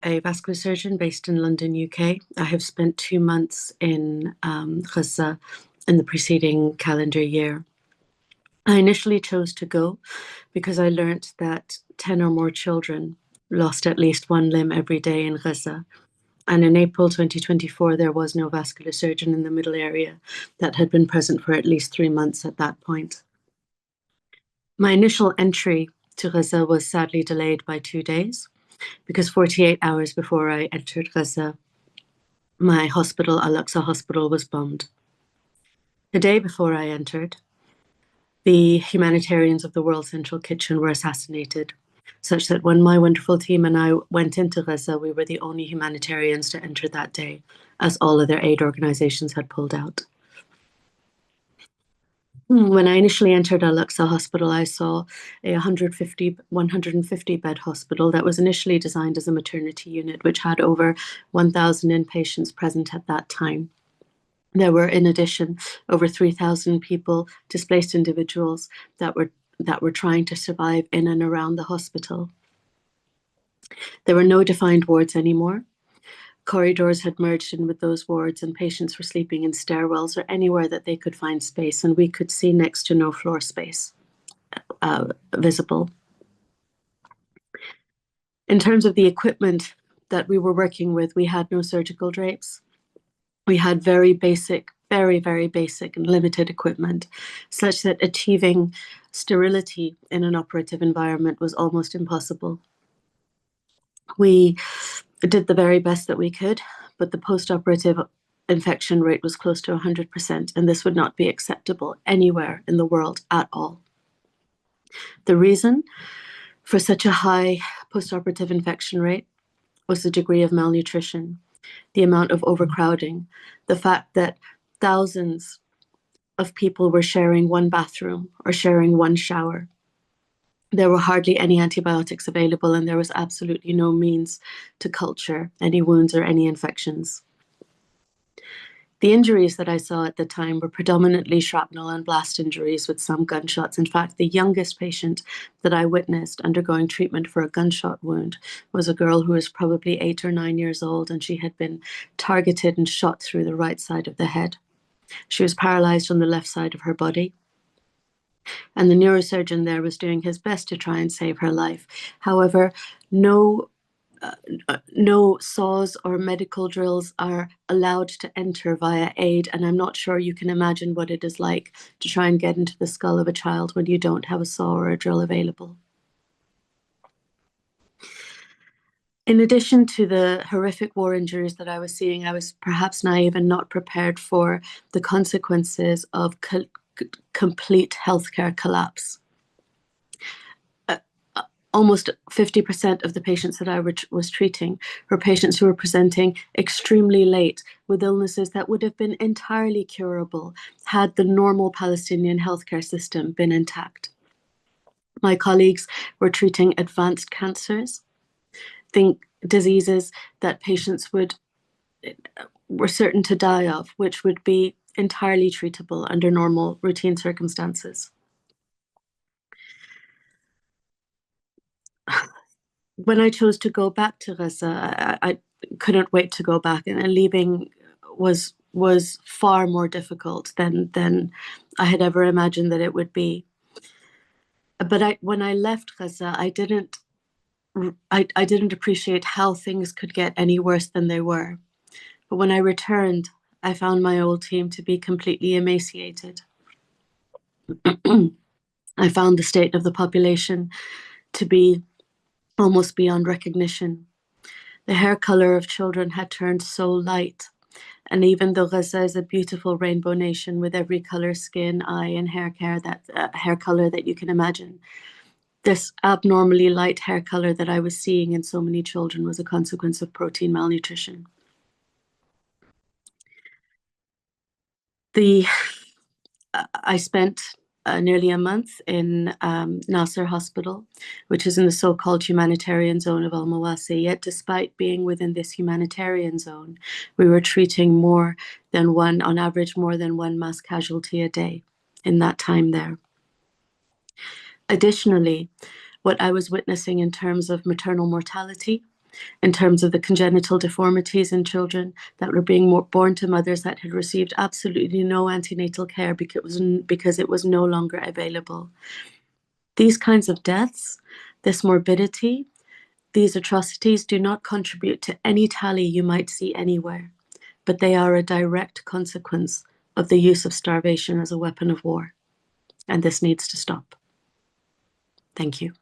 a vascular surgeon based in London, UK. I have spent 2 months in Gaza in the preceding calendar year. I initially chose to go because I learnt that 10 or more children lost at least one limb every day in Gaza. And in April 2024, there was no vascular surgeon in the middle area that had been present for at least 3 months at that point. My initial entry to Gaza was sadly delayed by 2 days because 48 hours before I entered Gaza, my hospital, Al-Aqsa Hospital, was bombed. The day before I entered, the humanitarians of the World Central Kitchen were assassinated, such that when my wonderful team and I went into Gaza, we were the only humanitarians to enter that day, as all other aid organizations had pulled out. When I initially entered Al-Aqsa Hospital, I saw a 150 bed hospital that was initially designed as a maternity unit, which had over 1,000 inpatients present at that time. There were, in addition, over 3,000 people, displaced individuals that were trying to survive in and around the hospital. There were no defined wards anymore. Corridors had merged in with those wards, and patients were sleeping in stairwells or anywhere that they could find space, and we could see next to no floor space visible. In terms of the equipment that we were working with, we had no surgical drapes. We had very basic, very basic and limited equipment, such that achieving sterility in an operative environment was almost impossible. We did the very best that we could, but the post-operative infection rate was close to 100%, and this would not be acceptable anywhere in the world at all. The reason for such a high post-operative infection rate was the degree of malnutrition, the amount of overcrowding, the fact that thousands of people were sharing one bathroom or sharing one shower. There were hardly any antibiotics available, and there was absolutely no means to culture any wounds or any infections. The injuries that I saw at the time were predominantly shrapnel and blast injuries with some gunshots. In fact, the youngest patient that I witnessed undergoing treatment for a gunshot wound was a girl who was probably 8 or 9 years old, and she had been targeted and shot through the right side of the head. She was paralyzed on the left side of her body, and the neurosurgeon there was doing his best to try and save her life. However, no saws or medical drills are allowed to enter via aid, and I'm not sure you can imagine what it is like to try and get into the skull of a child when you don't have a saw or a drill available. In addition to the horrific war injuries that I was seeing, I was perhaps naive and not prepared for the consequences of complete healthcare collapse. Almost 50% of the patients that I was treating were patients who were presenting extremely late with illnesses that would have been entirely curable had the normal Palestinian healthcare system been intact. My colleagues were treating advanced cancers, diseases that patients were certain to die of, which would be entirely treatable under normal routine circumstances. When I chose to go back to Gaza, I couldn't wait to go back, and leaving was far more difficult than I had ever imagined that it would be. But when I left Gaza, I didn't appreciate how things could get any worse than they were. But when I returned, I found my old team to be completely emaciated. I found the state of the population to be almost beyond recognition. The hair color of children had turned so light, and even though Gaza is a beautiful rainbow nation with every color, skin, eye, and hair color that you can imagine, this abnormally light hair color that I was seeing in so many children was a consequence of protein malnutrition. I spent nearly a month in Nasser Hospital, which is in the so-called humanitarian zone of Al-Mawasi. Yet despite being within this humanitarian zone, we were treating on average, more than one mass casualty a day in that time there. Additionally, what I was witnessing in terms of maternal mortality in terms of the congenital deformities in children that were being born to mothers that had received absolutely no antenatal care because it was no longer available. These kinds of deaths, this morbidity, these atrocities do not contribute to any tally you might see anywhere, but they are a direct consequence of the use of starvation as a weapon of war. And this needs to stop. Thank you.